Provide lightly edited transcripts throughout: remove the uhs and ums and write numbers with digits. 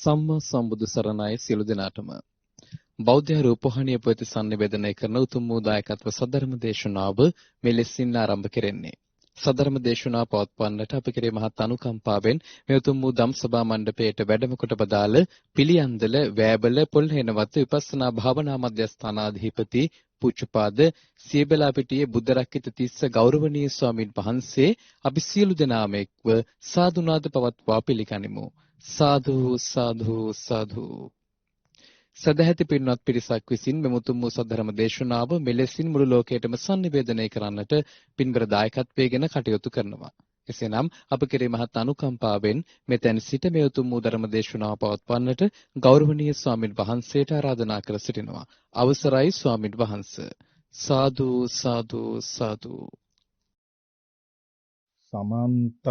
සම්මා සම්බුදු සරණයි සියලු දෙනාටම. බෞද්ධ රූපවාහිනිය ප්‍රති සංනිවේදනය කරන උතුම් වූ දායකත්ව සද්ධර්ම දේශනාව මෙලෙසින් ආරම්භ කෙරෙන්නේ. සද්ධර්ම දේශනාව පවත්වන්නට අප කෙරේ මහත් අනුකම්පාවෙන් මේ උතුම් වූ ධම්සභා මණ්ඩපයේට වැඩම කොට බදාළ පිළියන්දල වෑබල පොල්හෙනවත්ත විපස්සනා භාවනා මධ්‍යස්ථානාධිපති පූජ්‍යපාද සියබලාපිටියේ බුද්ධරක්කිත තිස්ස ගෞරවනීය ස්වාමින් වහන්සේ අපි සියලු දෙනාම එක්ව සාදුනාද පවත්වා පිළිගනිමු. සාදු සාදු සාදු. සදැහැති පින්වත් පිරිසක් විසින් මෙමුතුම් වූ සද්ධර්ම දේශනාව මෙලෙසින් මුළු ලෝකයටම sannivedanaya කරන්නට පින්බර දායකත්වයෙන් කටයුතු කරනවා. එසේනම් අප කෙරේ මහත් අනුකම්පාවෙන් මෙතෙන් සිට මේ උතුම් වූ ධර්ම දේශනාව පවත්වන්නට ගෞරවනීය ස්වාමින් වහන්සේට ආරාධනා කර සිටිනවා. අවසරයි ස්වාමින් වහන්සේ. සාදු සාදු සාදු. සමන්ත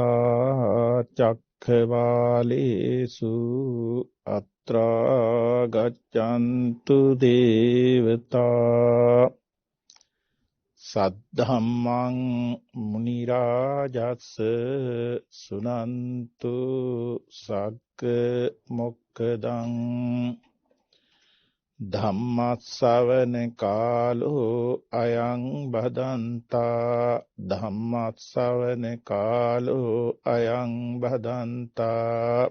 චක්ඛවාලේසු අත්‍රා ගච්ඡන්තු දේවතා සද්ධම්මං මුනි රාජස් සුනන්තු සග්ග මොක්ඛදං ධම්මස්සවන කාලෝ අයං බදන්තා ධම්මස්සවන කාලෝ අයං බදන්තා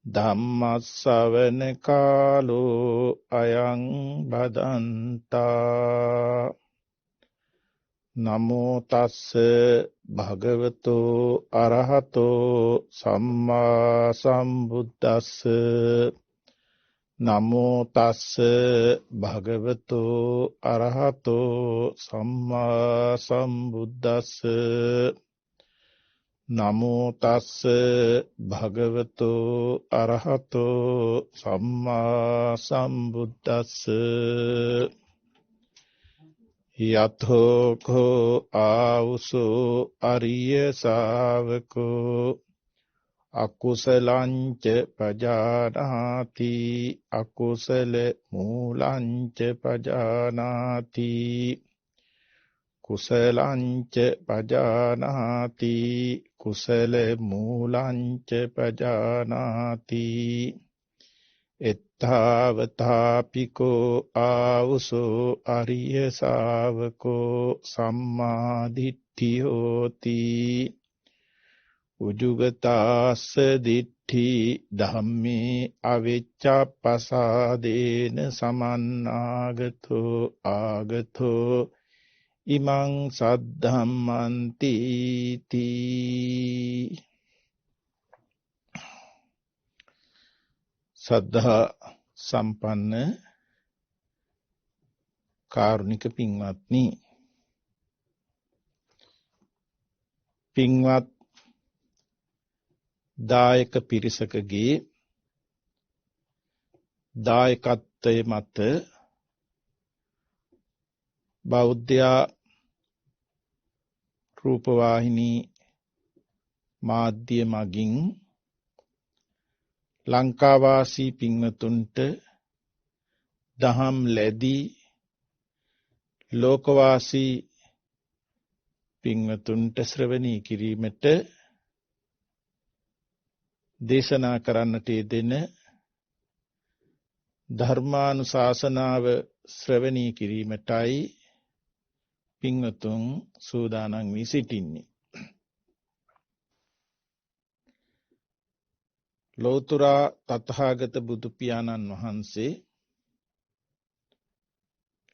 ධම්මස්සවන කාලෝ අයං බදන්තා නමෝ තස්ස භගවතෝ අරහතෝ සම්මා සම්බුද්දස්ස නමෝ තස්ස භගවතෝ අරහතෝ සම්මා සම්බුද්දස්ස නමෝ තස්ස භගවතෝ අරහතෝ සම්මා සම්බුද්දස්ස යතෝ කෝ ආවුසෝ අරිය ශාවකෝ අකුසලංච පජානාති අකුසල මූලංච පජානාති කුසලංච පජානාති කුසල මූලංච පජානාති එත්තාවතාපිකෝ ආවුසෝ අරිය ශාවකෝ සම්මා දිට්ඨියෝති උජුගතාස්ස දිට්ඨි ධම්මේ අවිච්ඡප්පසාදේන සමන්නාගතෝ ආගතෝ ඉමං සද්ධම්මන්ති තී. සද්ධා සම්පන්න කාරුණික පින්වත්නි, පින්වත් දායක පිරිසකගේ දායකත්වයේ මත බෞද්ධ රූපවාහිනී මාධ්‍ය මගින් ලංකාවාසී පින්වතුන්ට දහම් ලැබී ලෝකවාසී පින්වතුන්ට ශ්‍රවණී කිරීමට දේශනා කරන්නට යෙදෙන ධර්මානුශාසනාව ශ්‍රවණී කිරීමටයි පින්වතුන් සූදානම් වී සිටින්නේ. ලෞතර තථාගත බුදු පියාණන් වහන්සේ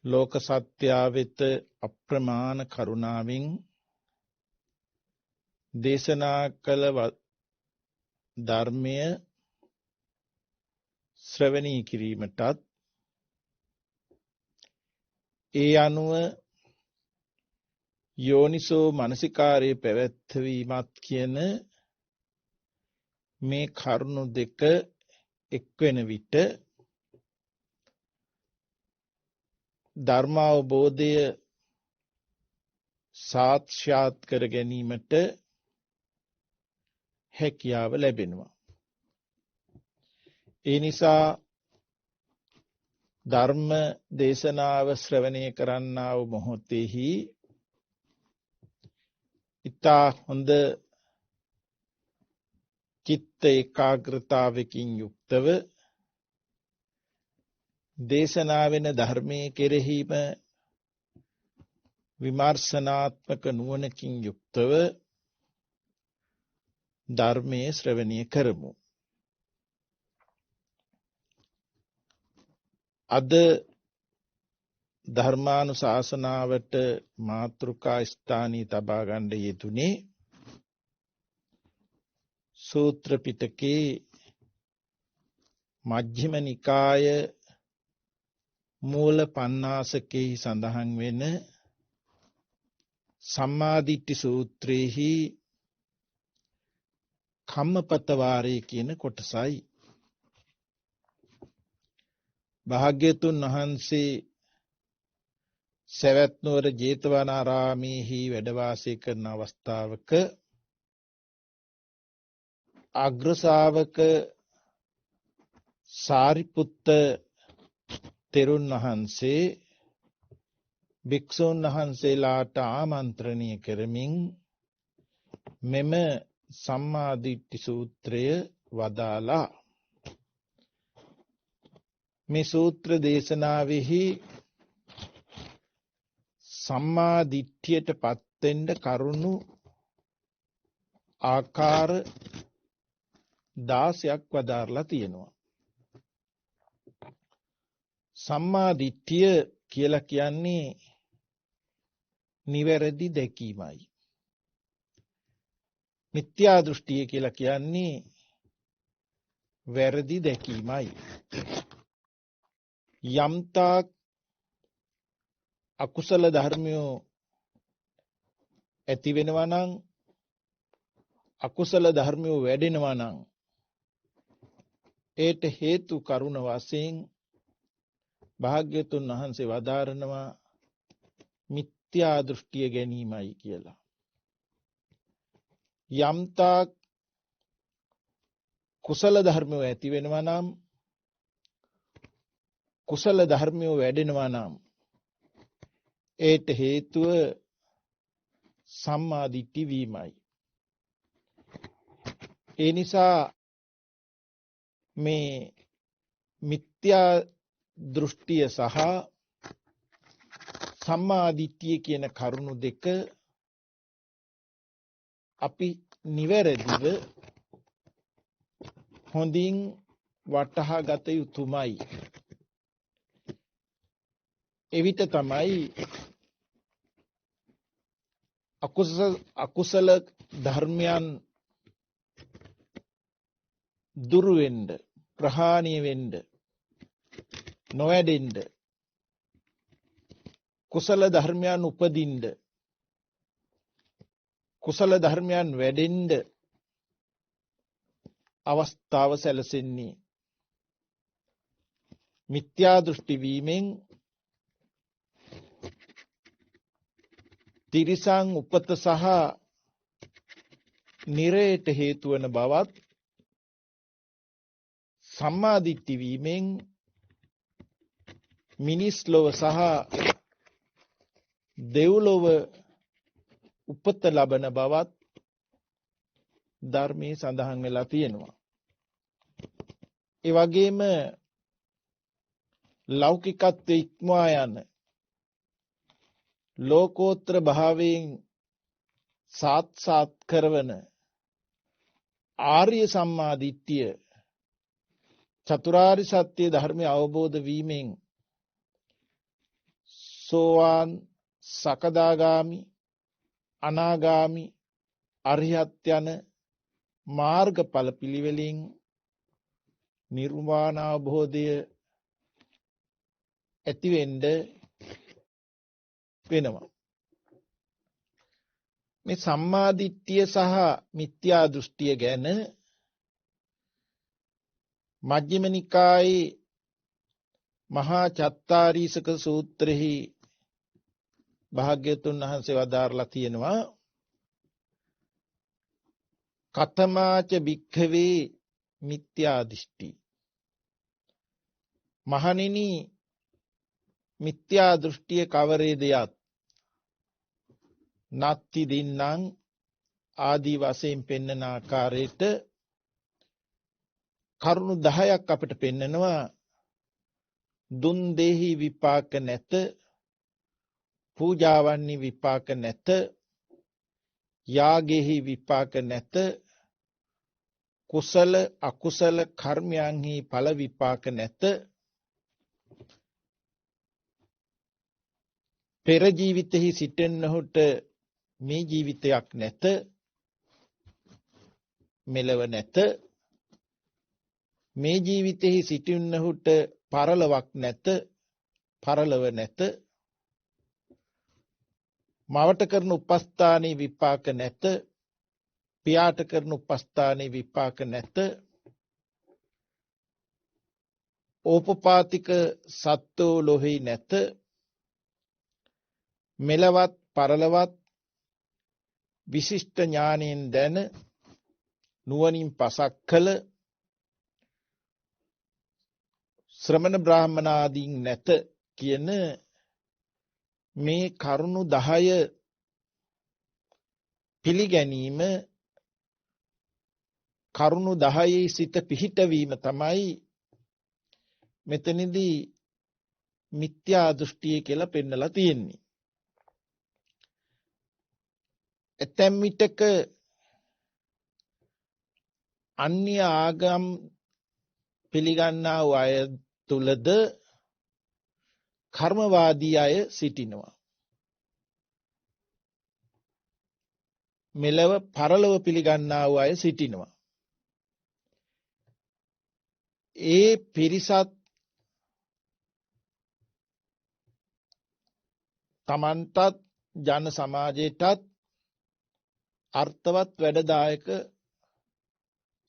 ලෝක සත්‍යා වෙත අප්‍රමාණ කරුණාවෙන් දේශනා කළ ධර්මය ශ්‍රවණී කිරීමටත් ඒ අනුව යෝනිසෝ මනසිකාරයේ පැවැත්වීමත් කියන මේ කරුණු දෙක එක්වෙන විට ධර්මාවබෝධය සාක්ෂාත් කර ගැනීමට හැකියාව ලැබෙනවා. ඒ නිසා ධර්ම දේශනාව ශ්‍රවණය කරන්නා වූ මොහොතෙහි ඉතා හොඳ චිත්ත ඒකාග්‍රතාවකින් යුක්තව දේශනා වෙන ධර්මයේ කෙරෙහිම විමර්ශනාත්මක නුවණකින් යුක්තව ධර්මයේ ශ්‍රවණය කරමු. අද ධර්මානුශාසනාවට මාතෘකා ස්ථානී තබා ගන්න යෙදුනේ සූත්‍ර පිටකේ මජ්ක්‍ධිම නිකාය මූල පඤ්ඤාසකේ සඳහන් වෙන සම්මාදිට්ඨි සූත්‍රයේහි කම්මපත වාරේ කියන කොටසයි. භාග්‍යතුන් වහන්සේ සවැත් නුවර ජේතවනාරාමේහි වැඩ වාසය කරන අවස්ථාවක අග්‍ර ශ්‍රාවක සාරිපුත්ත තෙරුන් වහන්සේ භික්ෂුන් වහන්සේලාට ආමන්ත්‍රණය කරමින් මෙම සම්මාදිට්ඨි සූත්‍රය වදාලා. මේ සූත්‍ර දේශනාවෙහි සම්මා දිට්ඨියට පත් වෙන්න කරුණු ආකාර 16ක් වදාරලා තියෙනවා. සම්මා දිට්ඨිය කියලා කියන්නේ නිවැරදි දැකීමයි. මිත්‍යා දෘෂ්ටිය කියලා කියන්නේ වැරදි දැකීමයි. යම්තාක් අකුසල ධර්මයෝ ඇති වෙනවා නම් අකුසල ධර්මයෝ වැඩෙනවා නම් ඒට හේතු කරුණ වශයෙන් භාග්‍යතුන් වහන්සේ වදාරනවා මිත්‍යා දෘෂ්ටිය ගැනීමයි කියලා. යම්තාක් කුසල ධර්මයෝ ඇති වෙනවා නම් කුසල ධර්මයෝ වැඩෙනවා නම් ඒට හේතුව සම්මා දිට්ඨි වීමයි. ඒ නිසා මේ මිත්‍යා දෘෂ්ටිය සහ සම්මා දිට්ඨිය කියන කරුණු දෙක අපි නිවැරදිව හොඳින් වටහා ගත යුතුමයි. එවිට තමයි අකුසල ධර්මයන් දුරු වෙන්න, ප්‍රහාණය වෙන්න, නොවැඩෙන්න, කුසල ධර්මයන් උපදින්න, කුසල ධර්මයන් වැඩෙන්න අවස්ථාව සැලසෙන්නේ. මිත්‍යා දෘෂ්ටි වීමෙන් තිරිසන් උපත සහ නිරයට හේතු වන බවත්, සම්මා දිට්ඨි වීමෙන් මිනිස් ලොව සහ දෙව්ලොව උපත ලබන බවත් ධර්මයේ සඳහන් වෙලා තියෙනවා. ඒ වගේම ලෞකිකත්වයේ ඉක්මවා යන ලෝකෝත්තර භාවයෙන් සාත්සාත් කරවන ආර්ය සම්මා දිට්ඨිය චතුරාර්ය සත්‍ය ධර්මය අවබෝධ වීමෙන් සෝවාන්, සකදාගාමි, අනාගාමි, අරිහත් යන මාර්ගඵල පිළිවෙලින් නිර්වාණ අවබෝධය ඇති වෙන්න වෙනවා. මේ සම්මා දිට්ඨිය සහ මිත්‍යා දෘෂ්ටිය ගැන මජ්ක්‍ධිම නිකායේ මහා චත්තාරීසක සූත්‍රෙහි භාග්‍යතුන් වහන්සේ වදාරලා තියෙනවා කතමාච භික්ඛවේ මිත්‍යා දෘෂ්ටි. මහණෙනි, මිත්‍යා දෘෂ්ටිය කවරේද යත් නත්ති දින්නම් ආදී වශයෙන් පෙන්වන ආකාරයට කරුණු 10ක් අපිට පෙන්නනවා දුන් දෙහි විපාක නැත, පූජාවන්හි විපාක නැත, යාගෙහි විපාක නැත, කුසල අකුසල කර්මයන්හි ඵල විපාක නැත, පෙර ජීවිතෙහි සිටෙන්නහුට මේ ජීවිතයක් නැත, මෙලව නැත, මේ ජීවිතෙහි සිටින්නහුට පරලොවක් නැත, පරලොව නැත, මවට කරන උපස්ථානයේ විපාක නැත, පියාට කරන උපස්ථානයේ විපාක නැත, ඕපපාතික සත්වෝ ලෝහි නැත, මෙලවත් පරලවත් විශිෂ්ට ඥානයෙන් දැන නුවණින් පසක් කළ ශ්‍රමණ බ්‍රාහ්මනාදීන් නැත කියන මේ කරුණු 10 පිළිගැනීම, කරුණු 10 සිත පිහිටවීම තමයි මෙතනදී මිත්‍යා දෘෂ්ටිය කියලා පෙන්නලා තියෙන්නේ. ඇතැම් විටක අන්‍ය ආගම් පිළිගන්නා වූ අය තුලද කර්මවාදී අය සිටිනවා. මෙලව පරලොව පිළිගන්නා වූ අය සිටිනවා. ඒ පිරිසත් තමන්ටත් ජන සමාජයටත් අර්ථවත් වැඩදායක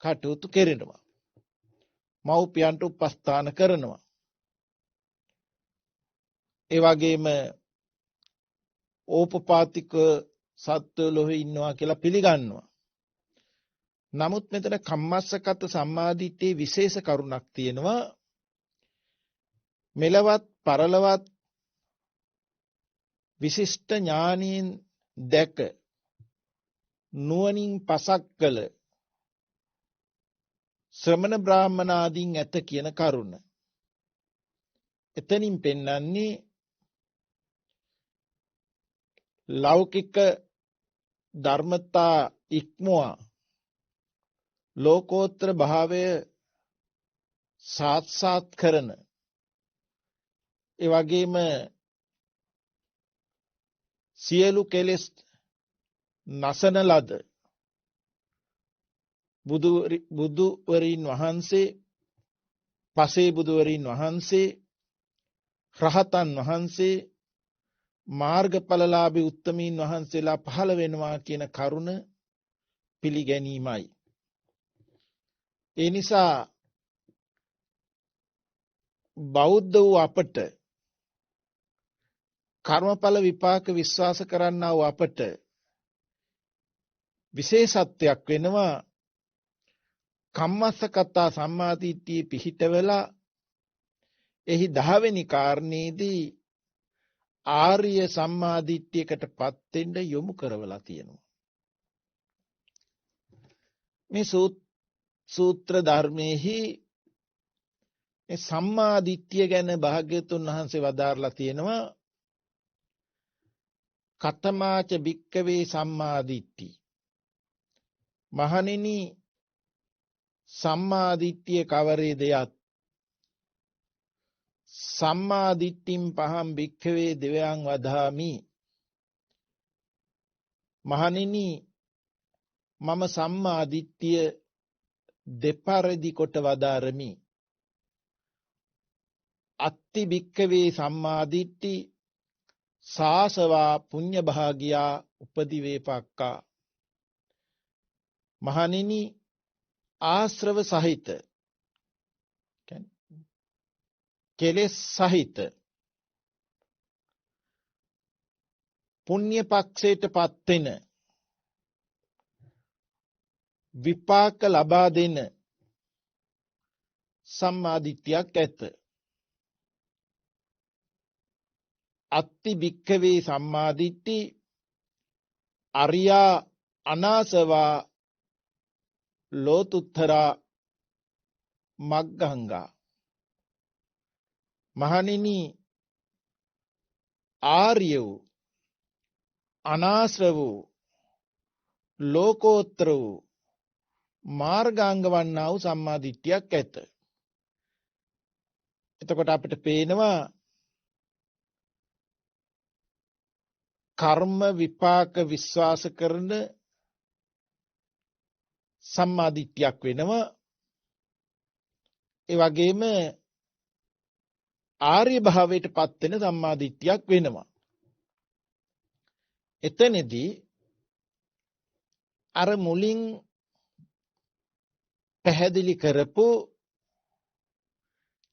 කටයුතු කෙරෙනවා. මව්පියන්ට උපස්ථාන කරනවා. ඒ වගේම ඕපපාතික සත්ව ලෝහේ ඉන්නවා කියලා පිළිගන්නවා. නමුත් මෙතන කම්මස්සගත සම්මාදිට්ඨියේ විශේෂ කරුණක් තියෙනවා. මෙලවත් පරලවත් විශිෂ්ට ඥානීන් දැක නුවණින් පසක් කළ ශ්‍රමණ බ්‍රාහ්මනාදීන් ඇත කියන කරුණ. එතනින් පෙන්වන්නේ ලෞකික ධර්මතා ඉක්මවා ලෝකෝත්තර භාවය සාත්සාත් කරන, ඒ වගේම සියලු කෙලෙස් නසන ලද බුදුවරින් වහන්සේ, පසේ බුදුවරින් වහන්සේ, රහතන් වහන්සේ, මාර්ගඵලලාභී උත්තමීන් වහන්සේලා පහළ වෙනවා කියන කරුණ පිළිගැනීමයි. ඒ නිසා බෞද්ධ වූ අපට, කර්මඵල විපාක විශ්වාස කරන්නා වූ අපට විශේෂත්වයක් වෙනවා කම්මස්සකතා සම්මාදිට්ඨියේ පිහිටවලා එහි 10 වෙනි කාරණේදී ආර්ය සම්මාදිට්ඨියකටපත් වෙන්න යොමු කරවලා තියෙනවා. මේ සූත්‍ර ධර්මයේහි මේ සම්මාදිට්ඨිය ගැන භාග්‍යවතුන් වහන්සේ වදාරලා තියෙනවා. කතමාච භික්කවේ සම්මාදිට්ඨි. මහණෙනි, සම්මාදිට්ඨිය කවරේ දෙයක්? සම්මාදිට්ඨින් පහම් භික්ඛවේ දෙවයන් වදාමි. මහණෙනි, මම සම්මාදිට්ඨිය දෙපරදි කොට වදාරමි. අත්ති භික්ඛවේ සම්මාදිට්ඨි සාසවා පුඤ්ඤ භාගියා උපදිවේපක්කා. මහණෙනි, ආශ්‍රව සහිත, කෙලෙස් සහිත පුණ්‍ය පක්ෂයට පත් වෙන, විපාක ලබා දෙන සම්මාදිට්ඨියක් ඇත. අත්ති භික්ඛවේ සම්මාදිට්ඨි අරියා අනාසවා ලෝතුත්තරා මග්ගංගා මහණෙනි ආර්ය වූ අනාශ්‍රව වූ ලෝකෝත්තර වූ මාර්ගාංග වන්නා වූ සම්මා දිට්ඨියක් ඇත. එතකොට අපිට පේනවා කර්ම විපාක විශ්වාස කරන සම්මා දිට්ඨියක් වෙනවා. ඒ වගේම ආර්ය භාවයට පත් වෙන සම්මා දිට්ඨියක් වෙනවා. එතනදී අර මුලින් පැහැදිලි කරපු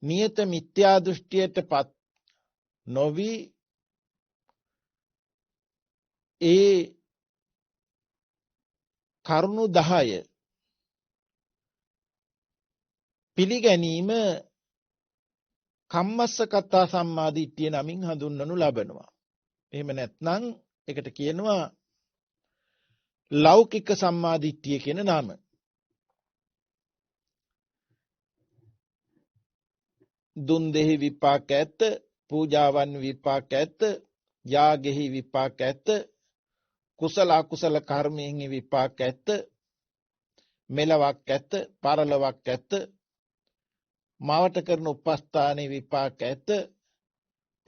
නියත මිත්‍යා දෘෂ්ටියටපත් නොවි ඒ කරුණු 10 පිළිගැනීම කම්මස්සකතා සම්මාදිට්ඨිය නමින් හඳුන්වනු ලබනවා. එහෙම නැත්නම් ඒකට කියනවා ලෞකික සම්මාදිට්ඨිය කියන නම. දුන් දෙහි විපාක ඇත, පූජාවන් විපාක ඇත, යාගෙහි විපාක ඇත, කුසල අකුසල කර්මයෙන් විපාක ඇත, මෙලවක් ඇත, පරලොවක් ඇත, මවට කරන උපස්ථානයේ විපාක ඇත,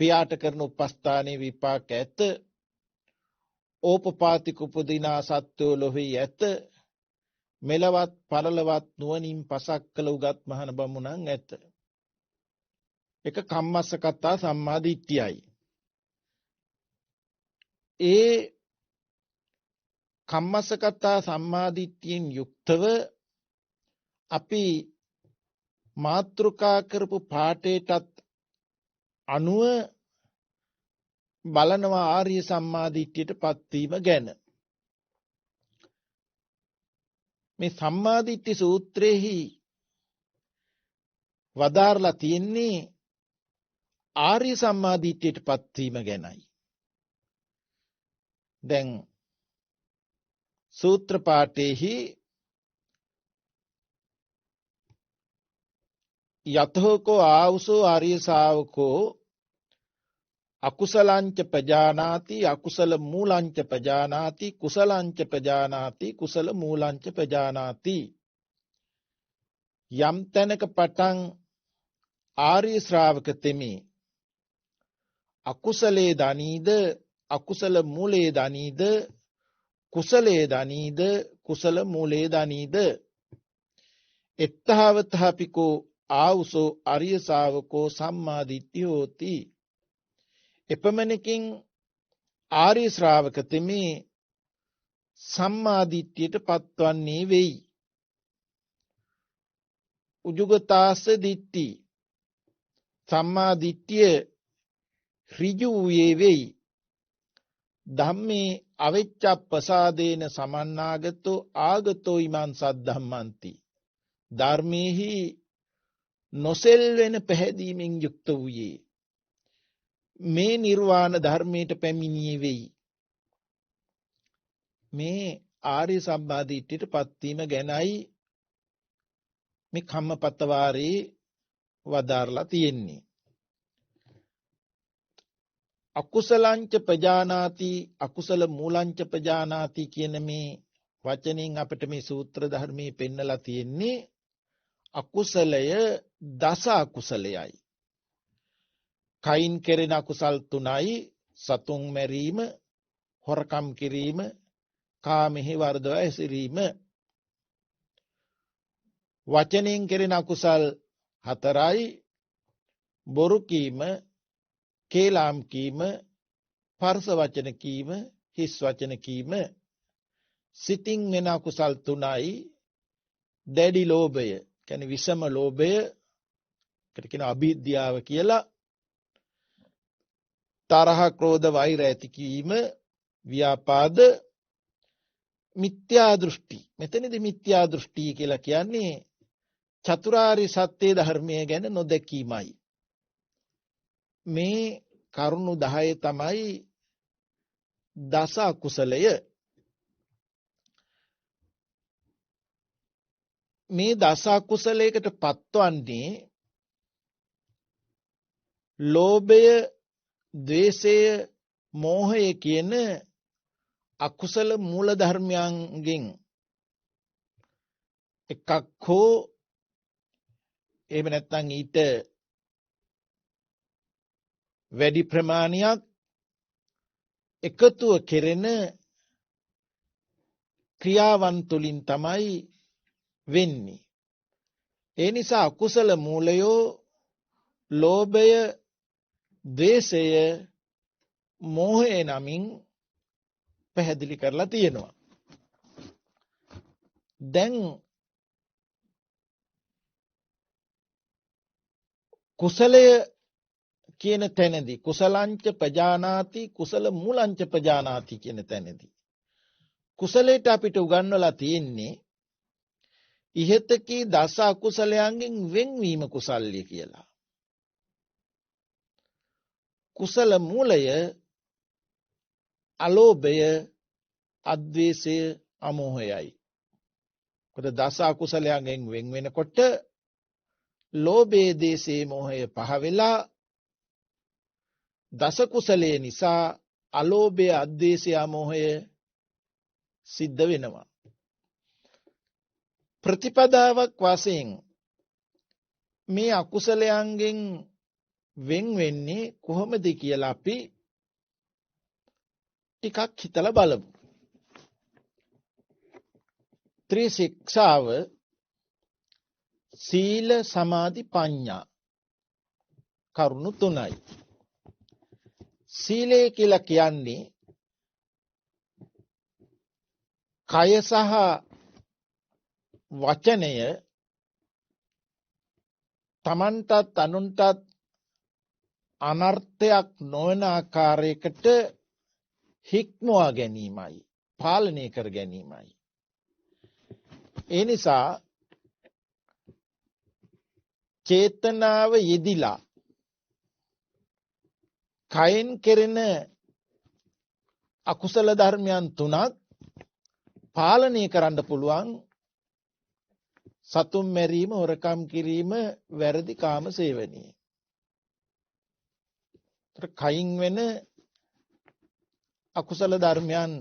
පියාට කරන උපස්ථානයේ විපාක ඇත, ඕපපාතික උපදිනා සත්වෝ ලොහි ඇත, මෙලවත් පරලවත් නුවණින් පසක් කළ උගත් මහණ බමුණන් ඇත. එක කම්මස්සකතා සම්මාදිට්ඨියයි. ඒ කම්මස්සකතා සම්මාදිට්ඨියෙන් යුක්තව අපි මාත්‍රිකා කරපු පාඨයටත් අනුව බලනවා ආර්ය සම්මාදිට්ඨියට පත්වීම ගැන. මේ සම්මාදිට්ඨි සූත්‍රයේහි වදාරලා තියෙන්නේ ආර්ය සම්මාදිට්ඨියට පත්වීම ගැනයි. දැන් සූත්‍ර පාඨයේහි යතෝකෝ ආවුසෝ ආර්ය ශාවකෝ අකුසලංච පජානාති අකුසල මූලංච පජානාති කුසලංච පජානාති කුසල මූලංච පජානාති. යම් තැනක පටන් ආර්ය ශ්‍රාවක තෙමේ අකුසලේ දනීද අකුසල මූලේ දනීද කුසලේ දනීද කුසල මූලේ දනීද එත්තහවතහපිකෝ ආවුසෝ ආර්ය ශාවකෝ සම්මා දිට්ඨිය හෝති. එපමණකින් ආර්ය ශ්‍රාවක තෙමේ සම්මා දිට්ඨියට පත්වන්නේ වෙයි. උජුගතාස්ස දිට්ඨි සම්මා දිට්ඨිය ඍජු වූයේ වෙයි. ධම්මේ අවිච්ඡප්පසාදේන සමන්නාගතෝ ආගතෝ ඉමං සද්ධම්මන්ති. ධර්මේහි නොසෙල් වෙන පැහැදීමෙන් යුක්ත වූයේ මේ නිර්වාණ ධර්මයට පැමිණියේ වෙයි. මේ ආර්ය සම්මාදිට්ඨියට පත්වීම ගැනයි මේ කම්මපත වාරේ වදාරලා තියෙන්නේ. අකුසලංච පජානාති අකුසල මූලංච පජානාති කියන මේ වචනෙන් අපිට මේ සූත්‍ර ධර්මයේ පෙන්නලා තියෙන්නේ අකුසලය දස අකුසලයයි. කයින් කෙරෙන අකුසල් 3යි සතුන් මැරීම, හොරකම් කිරීම, කාමෙහි වර්ධව ඇසිරීම. වචනෙන් කෙරෙන අකුසල් 4යි බොරු කීම, කේලාම් කීම, පරස වචන කීම, හිස් වචන කීම. සිතින් වෙන අකුසල් 3යි දැඩි ලෝභය, කියන්නේ විෂම ලෝභය, ඒකට කියන අභිද්‍යාව කියලා. තරහ ක්‍රෝධ වෛර ඇති කීම, ව්‍යාපාද, මිත්‍යා දෘෂ්ටි. මෙතනදී මිත්‍යා දෘෂ්ටි කියලා කියන්නේ චතුරාර්ය සත්‍ය ධර්මය ගැන නොදැකීමයි. මේ කරුණු 10 තමයි දස අකුසලය. මේ දස අකුසලයකට පත්වන්නේ ලෝභය, ද්වේෂය, මෝහය කියන අකුසල මූල ධර්මයන්ගෙන් එකක් හෝ එහෙම නැත්නම් ඊට වැඩි ප්‍රමාණයක් එකතුව කෙරෙන ක්‍රියාවන් තුලින් තමයි වෙන්නේ. ඒ නිසා අකුසල මූලයෝ ලෝභය, ද්වේෂය, මෝහය නමින් පැහැදිලි කරලා තියෙනවා. දැන් කුසලය කියන තැනදී කුසලංච පජානාති කුසල මූලංච පජානාති කියන තැනදී කුසලයට අපිට උගන්වලා තියෙන්නේ ඉහතකී දස අකුසලයන්ගෙන් වෙන්වීම කුසල්ය කියලා. කුසල මූලය අලෝභය, අද්වේෂය, අමෝහයයි. කොට දස අකුසලයන්ගෙන් වෙන් වෙනකොට ලෝභයේ, දේශේ, මෝහය පහ වෙලා දස කුසලයේ නිසා අලෝභය, අද්වේෂය, අමෝහය සිද්ධ වෙනවා. ප්‍රතිපදාවක් වශයෙන් මේ අකුසලයන්ගෙන් වෙන් වෙන්නේ කොහොමද කියලා අපි ටිකක් හිතලා බලමු. ත්‍රිශික්ෂාව සීල, සමාධි, ප්‍රඥා කරුණු තුනයි. සීලය කියලා කියන්නේ කය සහ වචනය තමන්ටත් අනුන්ටත් අනර්ථයක් නොවන ආකාරයකට හික්මවා ගැනීමයි, පාලනය කර ගැනීමයි. ඒ නිසා චේතනාව යෙදිලා කයෙන් කෙරෙන අකුසල ධර්මයන් තුනක් පාලනය කරන්න පුළුවන්. සතුම් මැරීම, හොරකම් කිරීම, වැරදි කාම සේවනය. කයින් වෙන අකුසල ධර්මයන්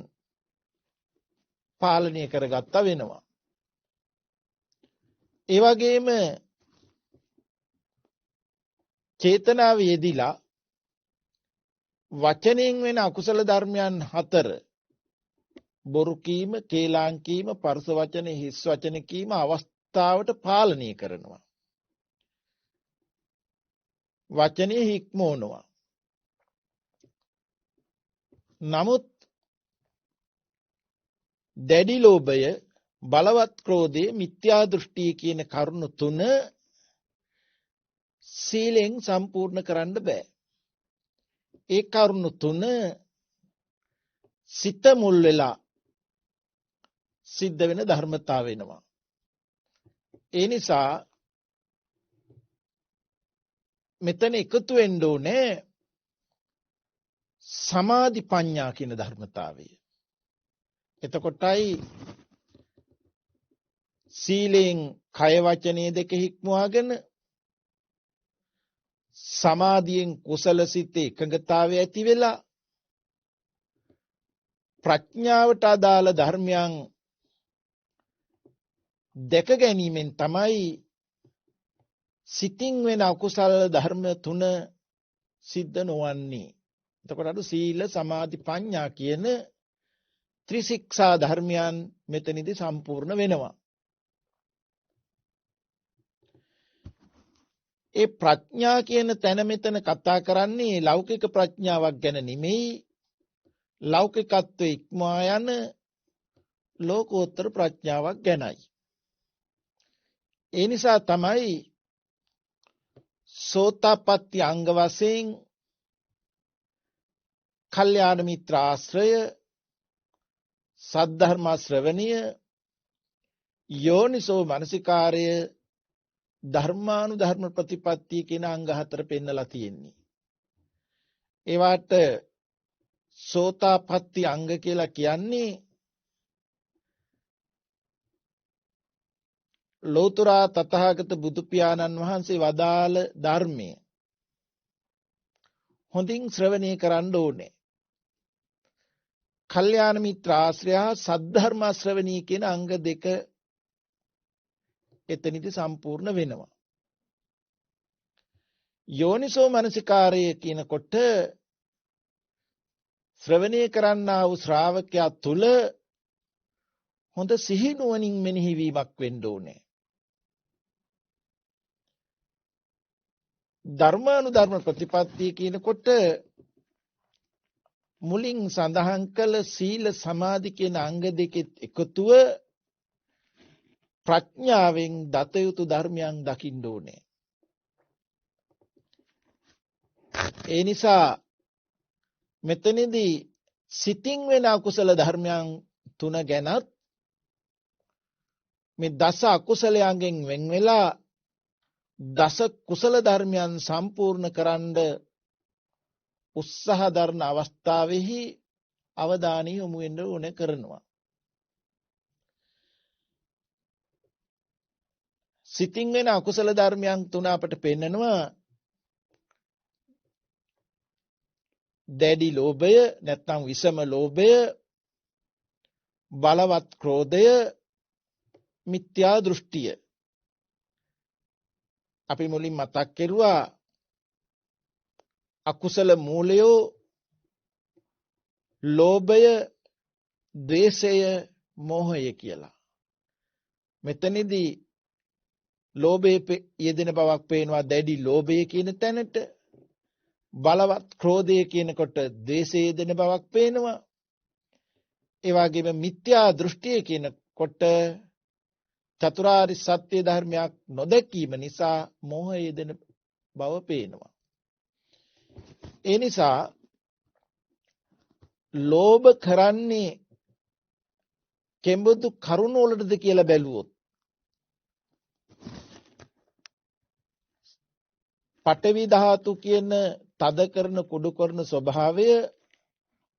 පාලනය කරගත්තා වෙනවා. ඒ වගේම චේතනාව යෙදිලා වචනයෙන් වෙන අකුසල ධර්මයන් හතර, බොරු කීම, කේලාම් කීම, පරුස වචන, හිස් වචන කීම අවස්ථාවට පාලනය කරනවා. වචනේ හික්මවනවා. නමුත් දැඩි ලෝභය, බලවත් ක්‍රෝධය, මිත්‍යා දෘෂ්ටිය කියන කරුණු තුන සීලෙන් සම්පූර්ණ කරන්න බෑ. ඒ කරුණු තුන සිත මුල් වෙලා සිද්ධ වෙන ධර්මතාව වෙනවා. ඒ නිසා මෙතන එකතු වෙන්න ඕනේ සමාධි ප්‍රඥා කියන ධර්මතාවය. එතකොටයි සීලෙන් කය වචනේ දෙක හික්මවාගෙන සමාධියෙන් කුසල සිතේ එකඟතාවය ඇති වෙලා ප්‍රඥාවට අදාළ ධර්මයන් දැක ගැනීමෙන් තමයි සිතින් වෙන අකුසල ධර්ම තුන සිද්ධ නොවන්නේ. එතකොට අර සීල, සමාධි, ප්‍රඥා කියන ත්‍රිශික්ෂා ධර්මයන් මෙතනදී සම්පූර්ණ වෙනවා. ඒ ප්‍රඥා කියන තැන මෙතන කතා කරන්නේ ලෞකික ප්‍රඥාවක් ගැන නෙමෙයි, ලෞකිකත්වයේ ඉක්මවා යන ලෝකෝත්තර ප්‍රඥාවක් ගැනයි. ඒ නිසා තමයි සෝතාපට්ටි අංග වශයෙන් කල්යාණ මිත්‍ර ආශ්‍රය, සද්ධර්ම ශ්‍රවණය, යෝනිසෝ මනසිකාරය, ධර්මානුධර්ම ප්‍රතිපත්තිය කියන අංග හතර පෙන්නලා තියෙන්නේ. ඒවට සෝතාපට්ටි අංග කියලා කියන්නේ ලෝතුරා තථාගත බුදු පියාණන් වහන්සේ වදාළ ධර්මය හොඳින් ශ්‍රවණය කරන්න ඕනේ. කල්යාණ මිත්‍ර ආශ්‍රය සද්ධර්ම ශ්‍රවණී කියන අංග දෙක එතනදී සම්පූර්ණ වෙනවා. යෝනිසෝ මනසිකාරය කියනකොට ශ්‍රවණය කරන්නා වූ ශ්‍රාවකයා තුල හොඳ සිහි නුවණින් මෙනෙහි වීමක් වෙන්න ඕනේ. ධර්මානුධර්ම ප්‍රතිපත්තිය කියනකොට මුලින් සඳහන් කළ සීල සමාධි කියන අංග දෙකෙත් එකතුව ප්‍රඥාවෙන් දත යුතු ධර්මයන් දකින්න ඕනේ. ඒ නිසා මෙතනදී සිතින් වෙන අකුසල ධර්මයන් තුන ගැනත් මේ දස අකුසලයන්ගෙන් වෙන් වෙලා දස කුසල ධර්මයන් සම්පූර්ණ කරන්න උත්සාහ දරන අවස්ථාවෙහි අවධානය යොමු වෙන්න ඕනේ කරනවා. සිතින් වෙන අකුසල ධර්මයන් තුන අපට පෙන්නනවා දැඩි ලෝභය නැත්නම් විෂම ලෝභය, බලවත් ක්‍රෝධය, මිත්‍යා දෘෂ්ටිය. අපි මුලින් මතක් කෙරුවා අකුසල මූලයෝ ලෝභය, ද්වේෂය, මෝහය කියලා. මෙතනදී ලෝභයේ යෙදෙන බවක් පේනවා දැඩි ලෝභය කියන තැනට. බලවත් ක්‍රෝධය කියනකොට ද්වේෂයේ යෙදෙන බවක් පේනවා. ඒ වගේම මිත්‍යා දෘෂ්ටිය කියනකොට චතුරාර්ය සත්‍ය ධර්මයක් නොදැකීම නිසා මෝහය යෙදෙන බව පේනවා. ඒ නිසා ලෝභ කරන්නේ කෙඹුදු කරුණ වලටද කියලා බැලුවොත් පඨවි ධාතු කියන තද කරන කුඩු කරන ස්වභාවය,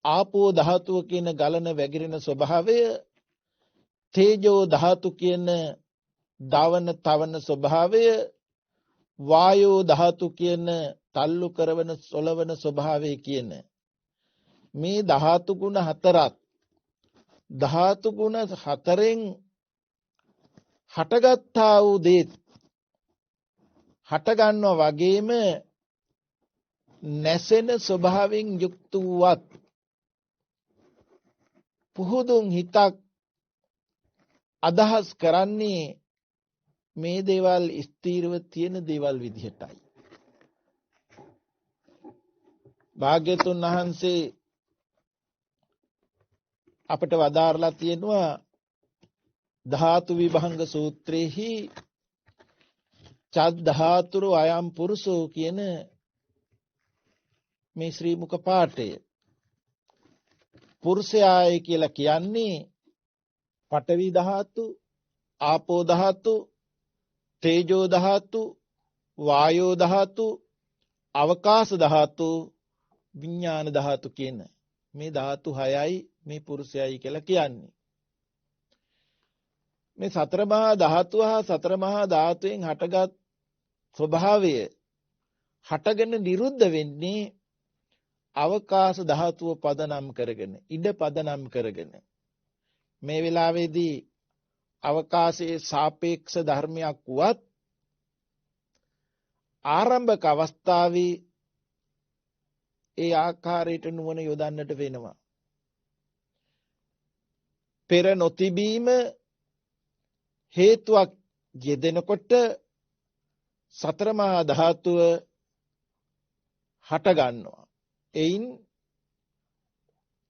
ආපෝ ධාතුව කියන ගලන වැగిරෙන ස්වභාවය, තේජෝ ධාතු කියන දවන තවන ස්වභාවය, වායෝ ධාතු කියන තල්ලු කරවන සොලවන ස්වභාවය කියන මේ ධාතු ගුණ හතරත් ධාතු ගුණ හතරෙන් හටගත්තා වූ දේ හට ගන්නවා වගේම නැසෙන ස්වභාවයෙන් යුක්ත වූවත් පුහුදුන් හිතක් අදහස් කරන්නේ මේ දේවල් ස්ථීරව තියෙන දේවල් විදිහටයි. භාග්‍යතුන් වහන්සේ අපට වදාරලා තියෙනවා ධාතු විභංග සූත්‍රයේහි චද්ධාතුරු අයම් පුරුෂෝ කියන මේ ශ්‍රී මුක පාඨය. පුරුෂයායි කියලා කියන්නේ පඨවි ධාතු, ආපෝ ධාතු, තේජෝ ධාතු, වායෝ ධාතු, අවකාශ ධාතු, විඥාන ධාතු කියන මේ ධාතු හයයි මේ පුරුෂයයි කියලා කියන්නේ. මේ සතර මහා ධාතු හා සතර මහා ධාතුෙන් හටගත් ස්වභාවය හටගෙන නිරුද්ධ වෙන්නේ අවකාශ ධාතුව පදනම් කරගෙන, ඉඩ පදනම් කරගෙන. මේ වෙලාවේදී අවකාශයේ සාපේක්ෂ ධර්මයක් වුවත් ආරම්භක අවස්ථාවේ ඒ ආකාරයට නුවණ යොදන්නට වෙනවා. පෙර නොතිබීම හේතුවක් යෙදෙනකොට සතර මහා ධාතුව හට ගන්නවා. එයින්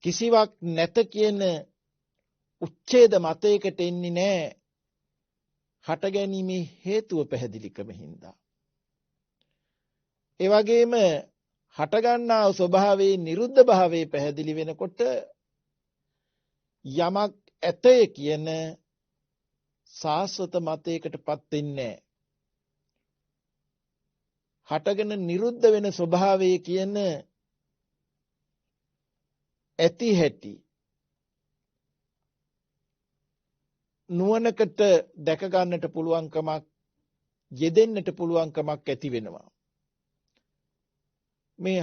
කිසිවක් නැත කියන උච්ඡේද මතයකට එන්නේ නැහැ. හට ගැනීමේ හේතුව පැහැදිලිකම හින්දා. ඒ වගේම හට ගන්නා ස්වභාවයේ නිරුද්ධ භාවයේ පැහැදිලි වෙනකොට යමක් ඇතය කියන සාස්වත මතයකටපත් වෙන්නේ නැහැ. හටගෙන නිරුද්ධ වෙන ස්වභාවය කියන ඇති හැටි නුවණකට දැක ගන්නට පුළුවන්කමක් යෙදෙන්නට පුළුවන්කමක් ඇති වෙනවා. මේ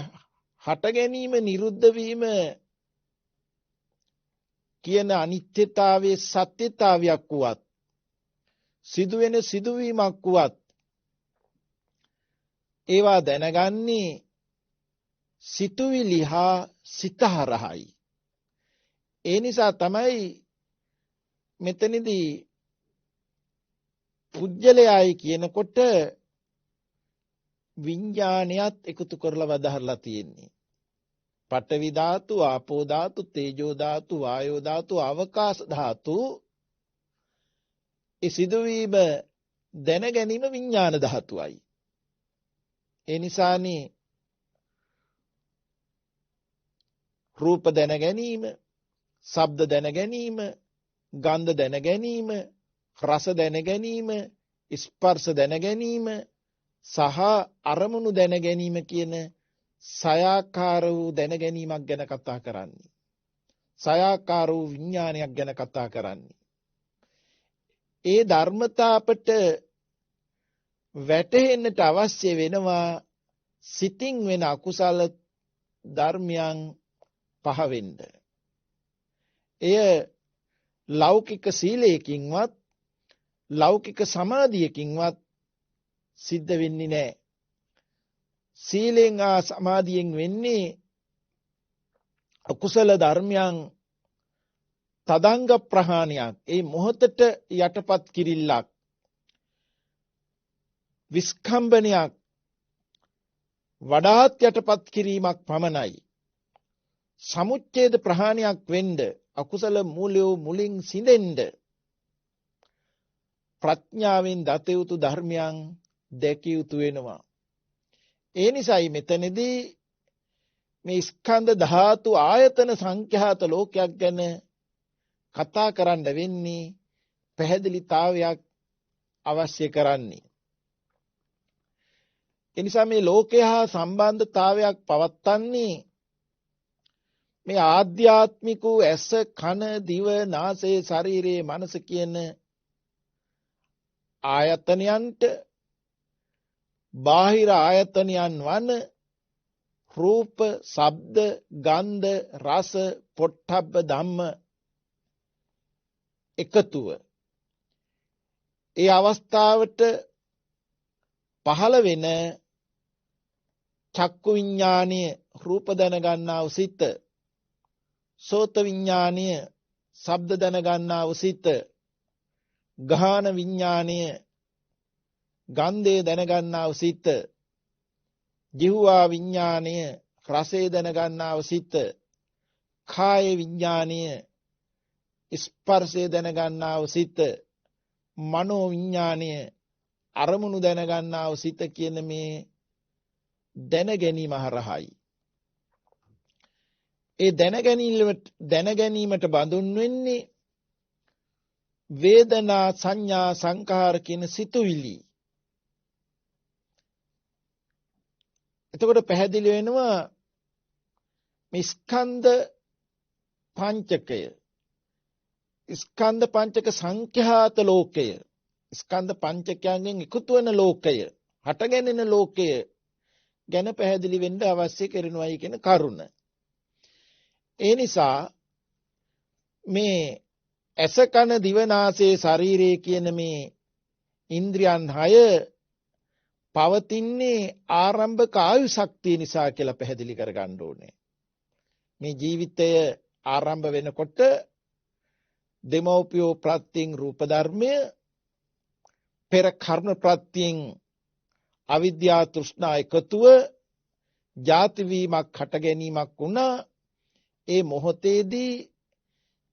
හට ගැනීම නිරුද්ධ වීම කියන අනිත්‍යතාවයේ සත්‍යතාවයක් වුවත් සිදුවෙන සිදුවීමක් වුවත් ඒවා දැනගන්නේ සිතුවිලි හා සිත හරහායි. ඒ නිසා තමයි මෙතනදී පුජ්‍යලයයි කියනකොට විඥානයත් එකතු කරලා වදාහරලා තියෙන්නේ. පඨවි ධාතු, ආපෝ ධාතු, තේජෝ ධාතු, වායෝ ධාතු, අවකාශ ධාතු. ඒ සිදුවීම දැන ගැනීම විඥාන ධාතුවයි. ඒ නිසානේ රූප දැන ගැනීම, ශබ්ද දැන ගැනීම, ගන්ධ දැන ගැනීම, රස දැන ගැනීම, ස්පර්ශ දැන ගැනීම සහ අරමුණු දැන ගැනීම කියන සයාකාර වූ දැන ගැනීමක් ගැන කතා කරන්නේ. සයාකාර වූ විඥානයක් ගැන කතා කරන්නේ. ඒ ධර්මතා අපට වැටහෙන්නට අවශ්‍ය වෙනවා සිතින් වෙන අකුසල ධර්මයන් පහ වෙන්න. එය ලෞකික සීලයකින්වත් ලෞකික සමාධියකින්වත් සිද්ධ වෙන්නේ නැහැ. සීලෙන් ආ සමාධියෙන් වෙන්නේ අකුසල ධර්මයන් තදංග ප්‍රහාණයක්. ඒ මොහොතට යටපත් කිරිල්ලක්, විස්කම්බනයක්, වඩාත් යටපත් කිරීමක් පමණයි. සමුච්ඡේද ප්‍රහාණයක් වෙන්න අකුසල මූලයෝ මුලින් සිඳෙන්න ප්‍රඥාවෙන් දත යුතු ධර්මයන් දැකිය යුතු වෙනවා. ඒ නිසායි මෙතනදී මේ ස්කන්ධ ධාතු ආයතන සංඛ්‍යාත ලෝකයක් ගැන කතා කරන්න වෙන්නේ පැහැදිලිතාවයක් අවශ්‍ය කරන්නේ. ඒ නිසා මේ ලෝකය හා සම්බන්ධතාවයක් පවත්න්නේ මේ ආධ්‍යාත්මික වූ ඇස, කන, දිව, නාසය, ශරීරයේ මනස කියන ආයතනයන්ට බාහිර ආයතනයන් වන රූප, ශබ්ද, ගන්ධ, රස, පොට්ටබ්බ ධම්ම එකතුව ඒ අවස්ථාවට පහළ වෙන චක්කු විඥානීය රූප දැන ගන්නා වූ සිත, සෝත විඥානීය ශබ්ද දැන ගන්නා වූ සිත, ගාහන විඥානීය ගන්ධය දැන ගන්නා වූ සිත, ජීවවා විඥානීය රසය දැන ගන්නා වූ සිත, කාය විඥානීය ස්පර්ශය දැන ගන්නා වූ සිත, මනෝ විඥානීය අරමුණු දැන ගන්නා වූ සිත කියන මේ දැන ගැනීම හරහායි. ඒ දැන ගැනීමට බඳුන් වෙන්නේ වේදනා, සංඥා, සංඛාර කියන සිතුවිලි. එතකොට පැහැදිලි වෙනවා මේ ස්කන්ධ පංචකය, ස්කන්ධ පංචක සංඛ්‍යාත ලෝකය, ස්කන්ධ පංචකයන්ගෙන් එකතු වන ලෝකය, හටගැනෙන ලෝකය ගැන පැහැදිලි වෙන්න අවශ්‍ය කරනවායි කියන කරුණ. ඒ නිසා මේ ඇස, කන, දිව, නාසය, ශරීරය කියන මේ ඉන්ද්‍රියන් 6 පවතින්නේ ආරම්භක ආයු ශක්තිය නිසා කියලා පැහැදිලි කරගන්න ඕනේ. මේ ජීවිතය ආරම්භ වෙනකොට දෙමෝපියෝ ප්‍රත්‍යයෙන් රූප ධර්මය, පෙර කර්ම ප්‍රත්‍යයෙන් අවිද්‍යා තෘෂ්ණා එකතුව ජාති වීමක් හට ගැනීමක් වුණා. ඒ මොහොතේදී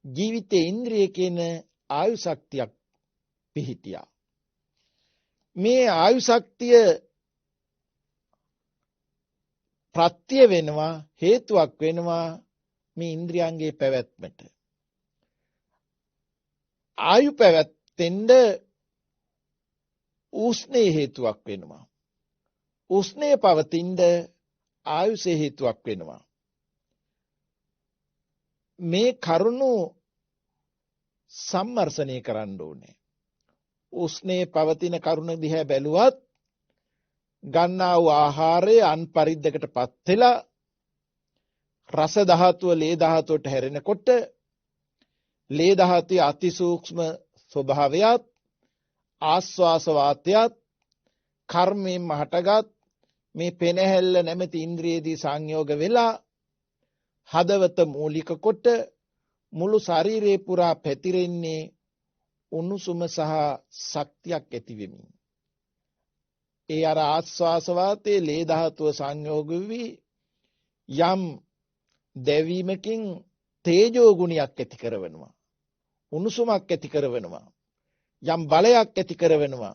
ජීවිතේ ඉන්ද්‍රිය කියන ආයු ශක්තියක් පිහිටියා. මේ ආයු ශක්තිය ප්‍රත්‍ය වෙනවා, හේතුවක් වෙනවා මේ ඉන්ද්‍රියන්ගේ පැවැත්මට. ආයු පැවැත්ෙන්න උෂ්ණේ හේතුවක් වෙනවා. උෂ්ණේ පවතින්න ආයුෂේ හේතුවක් වෙනවා. මේ කරුණු සම්මර්ෂණය කරන්න ඕනේ. උස්නේ පවතින කරුණ දිහා බැලුවත් ගන්නා වූ ආහාරය අන් පරිද්දකටපත් වෙලා රස ධාතුව ලේ ධාතුවට හැරෙනකොට ලේ ධාතුවේ අතිසූක්ෂම ස්වභාවයත් ආස්වාස වාතයත් කර්මයෙන් හටගත් මේ පෙනහැල්ල නැමැති ඉන්ද්‍රියේදී සංයෝග වෙලා හදවත මූලික කොට මුළු ශරීරේ පුරා පැතිරෙන්නේ උණුසුම සහ ශක්තියක් ඇති වෙමින්. ඒ අර ආස්වාස වාතයේ ලේ ධාතුව සංයෝග වී යම් දැවීමකින් තේජෝ ගුණයක් ඇති කරවෙනවා. උණුසුමක් ඇති කරවෙනවා. යම් බලයක් ඇති කරවෙනවා.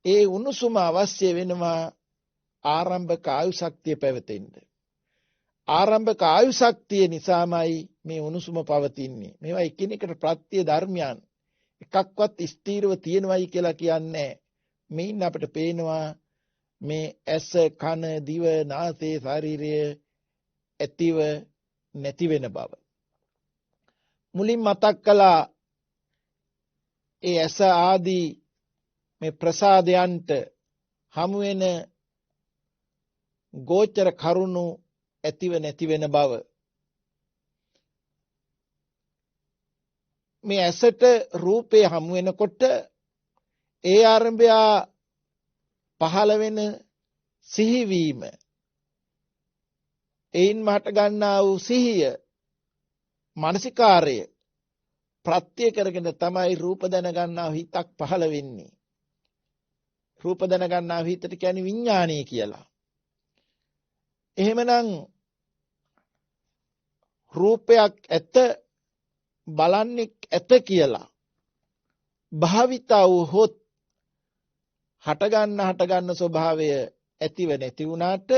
ඒ උණුසුම අවශ්‍ය වෙනවා ආරම්භක ආයු ශක්තිය පැවතෙන්න. ආරම්භක ආයු ශක්තිය නිසාමයි මේ උණුසුම පවතින්නේ. මේවා එකිනෙකට ප්‍රත්‍ය ධර්මයන්. එකක්වත් ස්ථීරව තියෙනවයි කියලා කියන්නේ මේන් අපිට පේනවා මේ ඇස කන දිව නාසය ශරීරය ඇතිව නැති වෙන බව. මුලින් මතක් කළා ඒ ඇස ආදී මේ ප්‍රසාදයන්ට හමු වෙන ගෝචර කරුණු ඇතිව නැති වෙන බව. මේ ඇසට රූපේ හමු වෙනකොට ඒ ආරම්භය පහළ වෙන සිහිවීම එයින් මට ගන්නා වූ සිහිය මානසිකාර්ය ප්‍රත්‍ය කරගෙන තමයි රූප දැන ගන්නා හිතක් පහළ වෙන්නේ. රූප දැන ගන්නා හිතට කියන්නේ විඥානය කියලා. එහෙමනම් රූපයක් ඇත බලන්නේ ඇත කියලා භාවිතා වූ හටගන්න ස්වභාවය ඇතිව නැති වුණාට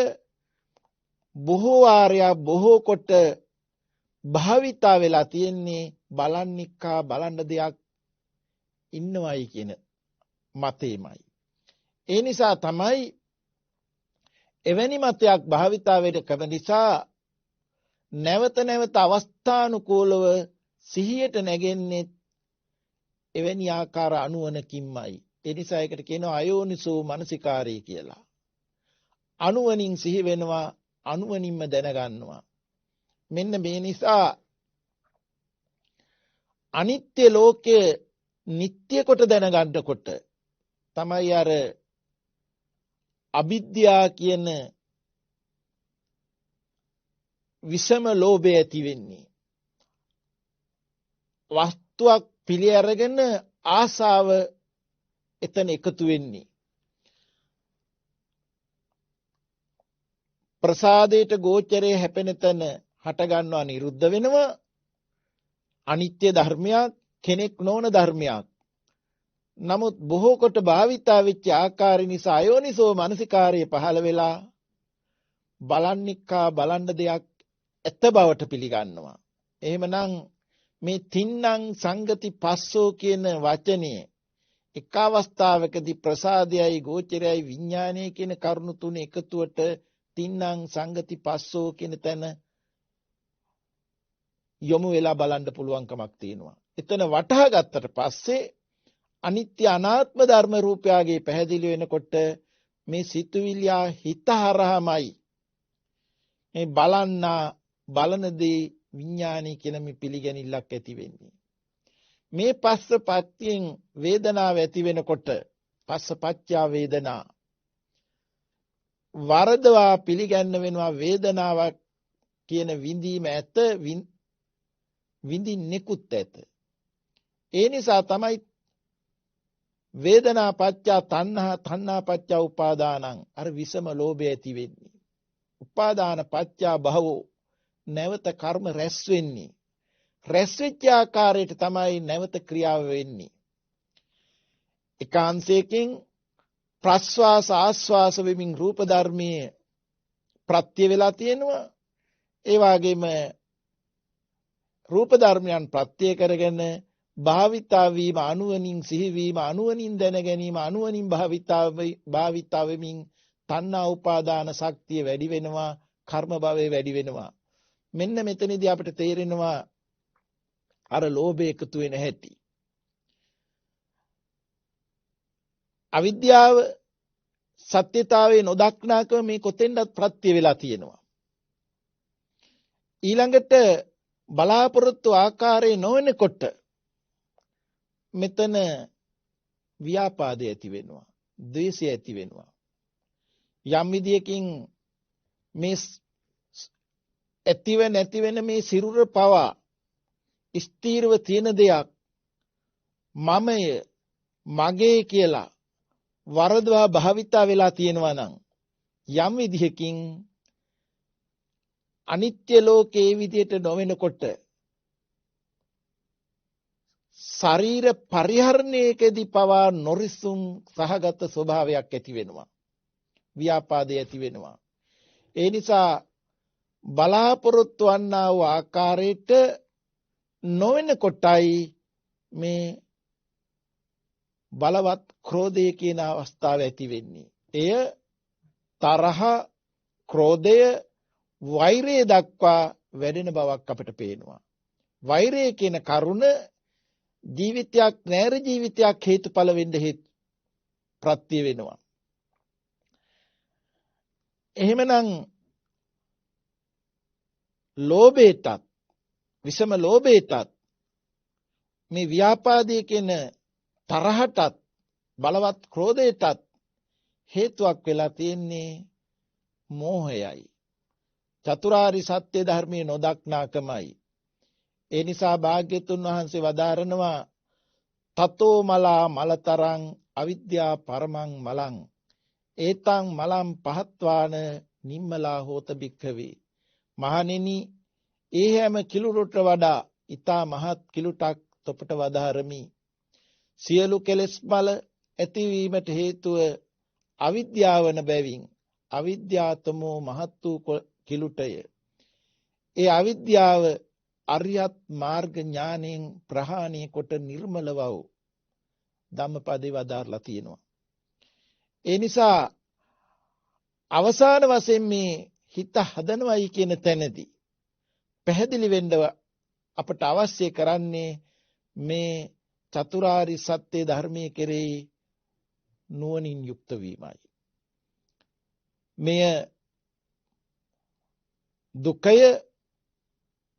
බොහෝ වාරයක් බොහෝ කොට භාවිතා වෙලා තියෙන්නේ බලන්නික්කා බලන්න දෙයක් ඉන්නවයි කියන මතේමයි. ඒ නිසා තමයි එවැනි මතයක් භාවිතාවයට කරන නිසා නැවත නැවත අවස්ථානුකූලව සිහියට නැගෙන්නේ එවැනි ආකාර අනුවණකින්මයි. ඒ නිසා ඒකට කියනවා අයෝනිසෝ මනසිකාරය කියලා. අනුවණින් සිහි වෙනවා අනුවණින්ම දැනගන්නවා. මෙන්න මේ නිසා අනිත්‍ය ලෝකයේ නිට්ටය කොට දැනගන්නකොට තමයි අර අවිද්‍යාව කියන විෂම ලෝභය ඇති වෙන්නේ. වස්තුවක් පිළි අරගෙන ආසාව එතන එකතු වෙන්නේ. ප්‍රසාදයට ගෝචරයේ හැපෙන තැන හට ගන්නවා නිරුද්ධ වෙනවා. අනිත්‍ය ධර්මයක් කෙනෙක් නොවන ධර්මයක්. නමුත් බොහෝ කොට භාවිතා වෙච්ච ආකාරය නිසා අයෝනිසෝ මනසිකාරය පහළ වෙලා බලන්නික්කා බලන්න දෙයක් ඇත්ත බවට පිළිගන්නවා. එහෙමනම් මේ තින්නම් සංගති පස්සෝ කියන වචනේ එක අවස්ථාවකදී ප්‍රසාදයයි ගෝචරයයි විඥානයයි කියන කරුණු තුන එකතුවට තින්නම් සංගති පස්සෝ කියන තැන යොමු වෙලා බලන්න පුළුවන්කමක් තියෙනවා. එතන වටහා ගත්තට පස්සේ අනිත්‍ය අනාත්ම ධර්ම රූපයගේ පැහැදිලි වෙනකොට මේ සිතුවිල්ලා හිත හරහාමයි මේ බලනදී විඥානී කියන මේ පිළිගැනිල්ලක් ඇති වෙන්නේ. මේ පස්සපත්යෙන් වේදනාව ඇති වෙනකොට පස්සපච්චා වේදනා වරදවා පිළිගන්න වෙනවා. වේදනාවක් කියන විඳීම ඇත විඳින්නෙකුත් ඇත. ඒ නිසා තමයි වේදනා පච්චා තණ්හා තණ්හා පච්චා උපාදානං අර විසම ලෝභය ඇති වෙන්නේ. උපාදාන පච්චා භවෝ නැවත කර්ම රැස් වෙන්නේ. රැස් වෙච්ච ආකාරයට තමයි නැවත ක්‍රියාව වෙන්නේ. ඒකාන්තයෙන් ප්‍රස්වාස ආස්වාස වෙමින් රූප ධර්මයේ ප්‍රත්‍ය වෙලා තියෙනවා. ඒ වගේම රූප ධර්මයන් ප්‍රත්‍ය කරගෙන භාවිතා වීම අනුවණින් සිහිවීම අනුවණින් දැන ගැනීම අනුවණින් භාවිතා වෙමින් තණ්හා උපාදාන ශක්තිය වැඩි වෙනවා. කර්ම භවය වැඩි වෙනවා. මෙන්න මෙතනදී අපිට තේරෙනවා අර ලෝභය එකතු වෙන හැටි. අවිද්‍යාව සත්‍යතාවයේ නොදක්නාකම මේ කොතෙන්වත් ප්‍රත්‍ය වෙලා තියෙනවා. ඊළඟට බලාපොරොත්තු ආකාරයේ නොවනකොට මෙතන ව්‍යාපාදය ඇති වෙනවා, ද්වේෂය ඇති වෙනවා. යම් විදියකින් මේ ඇතිව නැති වෙන මේ සිරුර පවා ස්ථීරව තියෙන දෙයක්, මමය මගේ කියලා වරදවා භාවිතා වෙලා තියෙනවා නම් යම් විදිහකින් අනිත්‍ය ලෝකයේ විදියට නොවෙනකොට ශරීර පරිහරණයකදී පවා නොරිසුම් සහගත ස්වභාවයක් ඇති වෙනවා, ව්‍යාපාදය ඇති වෙනවා. ඒ නිසා බලාපොරොත්තු වන්නා වූ ආකාරයට නොවන කොටයි මේ බලවත් ක්‍රෝධය කියන අවස්ථාව ඇති වෙන්නේ. එය තරහ, ක්‍රෝධය, වෛරය දක්වා වැඩෙන බවක් අපට පේනවා. වෛරය කියන කරුණ ජීවිතයක් නෑර ජීවිතයක් හේතුඵල වෙන්න ප්‍රත්‍ය වෙනවා. එහෙමනම් ලෝභයටත්, විෂම ලෝභයටත්, මේ ව්‍යාපාදයේ කියන තරහටත්, බලවත් ක්‍රෝධයටත් හේතුවක් වෙලා තියෙන්නේ මෝහයයි. චතුරාරි සත්‍ය ධර්මයේ නොදක්නාකමයි. ඒ නිසා භාග්‍යතුන් වහන්සේ වදාරනවා තතෝ මලා මලතරං අවිද්‍යා පරමං මලං ඒතං මලං පහත්වාන නිම්මලා හෝත භික්ඛවේ. මහණෙනි, ඒ හැම කිලුටට වඩා ඊතා මහත් කිලුටක් තොපට වදාරමි. සියලු කෙලෙස් බල ඇතිවීමට හේතුව අවිද්‍යාවන බැවින් අවිද්‍යාතමෝ මහත් වූ කිලුටය. ඒ අවිද්‍යාව අරියත් මාර්ග ඥාණයෙන් ප්‍රහාණය කොට නිර්මලව ධම්මපදේ වදාරලා තියෙනවා. ඒ නිසා අවසාන වශයෙන් මේ හිත හදනවයි කියන තැනදී පැහැදිලි වෙන්න අපට අවශ්‍ය කරන්නේ මේ චතුරාරි සත්‍ය ධර්මයේ කෙරෙහි නුවණින් යුක්ත වීමයි. මෙය දුකය,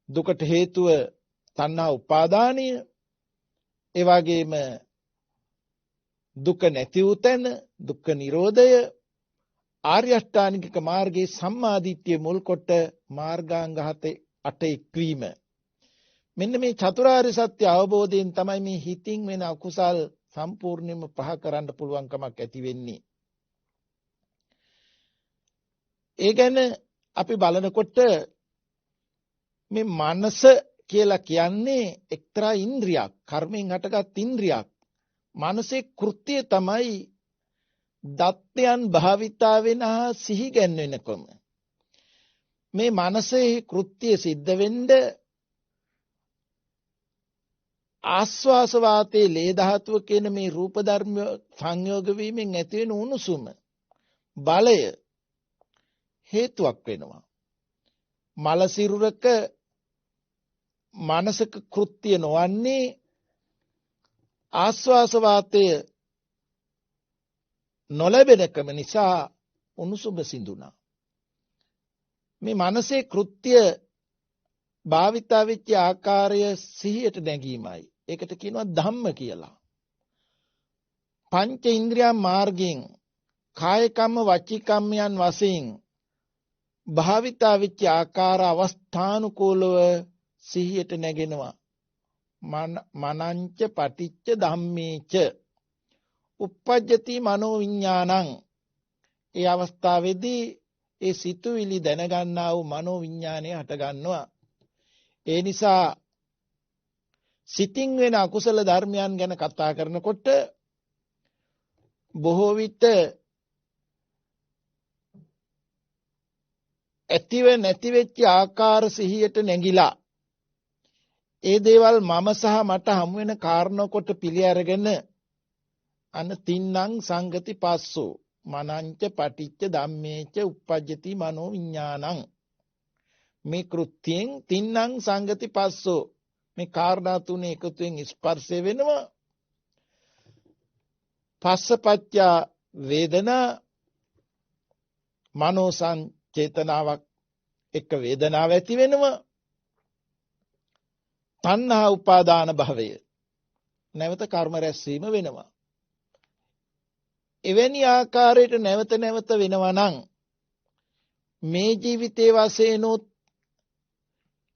දුකට හේතුව තණ්හා උපාදානය, ඒ වගේම දුක නැති වූ තැන දුක්ඛ නිරෝධය, ආර්ය අෂ්ටාංගික මාර්ගයේ සම්මාදිට්ඨිය මුල් කොට මාර්ගාංග 8 එක්වීම. මෙන්න මේ චතුරාර්ය සත්‍ය අවබෝධයෙන් තමයි මේ හිතින් වෙන අකුසල් සම්පූර්ණයෙන්ම පහ කරන්න පුළුවන්කමක් ඇති වෙන්නේ. ඒ ගැන අපි බලනකොට මේ මනස කියලා කියන්නේ එක්තරා ඉන්ද්‍රියක්, කර්මෙන් හටගත් ඉන්ද්‍රියක්. මනසේ කෘත්‍යය තමයි දත්තයන් භාවිතා වෙන හා සිහි ගැන්වෙනකම. මේ මනසේ කෘත්‍යය සිද්ධ වෙන්න ආස්වාස වාතයේ ලේ ධාතුව කියන මේ රූප ධර්ම සංයෝග වීමෙන් ඇති වෙන උණුසුම, බලය හේතුවක් වෙනවා. මල සිරුරක මානසික කෘත්‍ය නොවන්නේ ආස්වාස වාතය නොලැබෙනකම නිසා උණුසුම සිඳුණා. මේ මනසේ කෘත්‍ය භාවිතා වෙච්ච ආකාරය සිහියට නැගීමයි. ඒකට කියනවා ධම්ම කියලා. පංච ඉන්ද්‍රියන් මාර්ගයෙන් කාය කම්ම වචී කම්මයන් වශයෙන් භාවිතා වෙච්ච ආකාර අවස්ථානුකූලව සිහියට නැගෙනවා. මනංච පටිච්ච ධම්මේච uppajjati මනෝ විඥානං. ඒ අවස්ථාවේදී ඒ සිතුවිලි දැනගන්නා වූ මනෝ විඥානය හට ගන්නවා. ඒ නිසා සිතින් වෙන අකුසල ධර්මයන් ගැන කතා කරනකොට බොහෝ විට ඇතිව නැති වෙච්ච ආකාර සිහියට නැගිලා ඒ දේවල් මම සහ මට හමු වෙන කාරණා කොට පිළි අරගෙන අන තින්නම් සංගති පස්සෝ මනංච පටිච්ච ධම්මේච uppajjati මනෝ විඥානං. මේ කෘත්‍යයෙන් තින්නම් සංගති පස්සෝ, මේ කාරණා තුනේ එකතුවෙන් ස්පර්ශය වෙනවා. පස්සපච්චා වේදනා මනෝ සංචේතනාවක් එක වේදනාව ඇති වෙනවා. තණ්හා උපාදාන භවය නැවත කර්ම රැස්වීම වෙනවා. එවැනි ආකාරයට නැවත නැවත වෙනවා නම් මේ ජීවිතයේ වශයෙන් උත්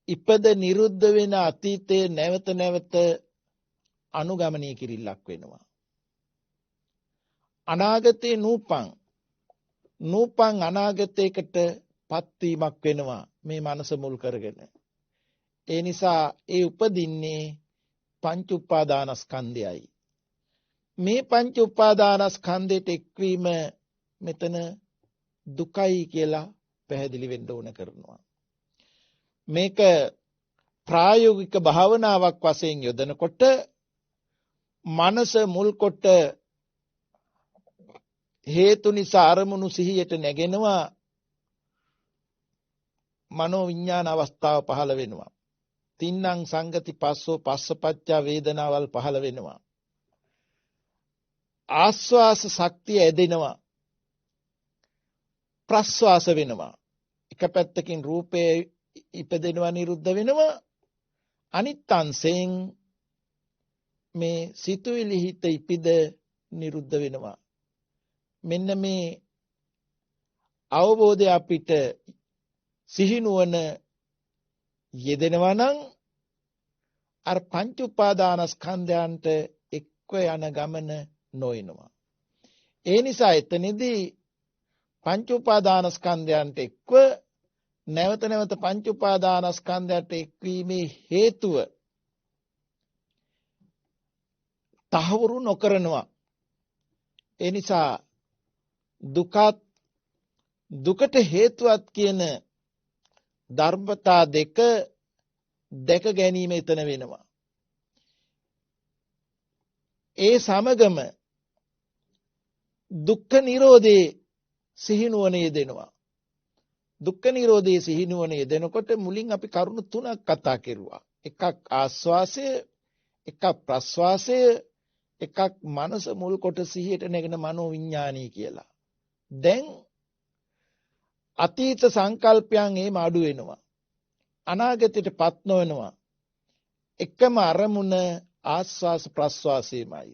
ඉපද නිරුද්ධ වෙන අතීතයේ නැවත නැවත අනුගමනය කිරිල්ලක් වෙනවා. අනාගතේ නූපං අනාගතයකට පත්වීමක් වෙනවා මේ මනස මුල් කරගෙන. ඒ නිසා ඒ උපදින්නේ පංච උපාදානස්කන්ධයයි. මේ පංච උපාදානස්කන්ධයට එක්වීම මෙතන දුකයි කියලා පැහැදිලි වෙන්න ඕන කරනවා. මේක ප්‍රායෝගික භාවනාවක් වශයෙන් යොදනකොට මනස මුල් කොට හේතු නිසා අරමුණු සිහියට නැගෙනවා. මනෝ විඥාන අවස්ථාව පහළ වෙනවා. තින්නම් සංගති පස්සෝ පස්සපච්චා වේදනාවල් පහළ වෙනවා. ආස්වාස ශක්තිය ඇදෙනවා. ප්‍රස්වාස වෙනවා. එක පැත්තකින් රූපේ ඉපදෙනවා නිරුද්ධ වෙනවා. අනිත් අංශයෙන් මේ සිතුවිලි හිත ඉපිද නිරුද්ධ වෙනවා. මෙන්න මේ අවබෝධය අපිට සිහිනුවන යෙදෙනවා නම් අර පංච උපාදානස්කන්ධයන්ට එක්ව යන ගමන නොයනවා. ඒ නිසා එතනදී පංච උපාදානස්කන්ධයන්ට එක්ව නැවත නැවත පංච උපාදානස්කන්ධයට එක්වීමේ හේතුව තහවුරු නොකරනවා. ඒ නිසා දුකට හේතුවත් කියන ධර්මතා දෙක දැක ගැනීම එතන වෙනවා. ඒ සමගම දුක්ඛ නිරෝධේ සිහිනුවන යෙදෙනවා. දුක්ඛ නිරෝධේ සිහිනුවන යෙදෙනකොට මුලින් අපි කරුණු තුනක් කතා කෙරුවා. එකක් ආස්වාසය, එකක් ප්‍රස්වාසය, එකක් මනස මුල් කොට සිහියට නැගෙන මනෝ විඥානී කියලා. දැන් අතීත සංකල්පයන් එහෙම අඩු වෙනවා. අනාගතයටපත් නොවෙනවා. එකම අරමුණ ආස්වාස ප්‍රස්වාසයමයි.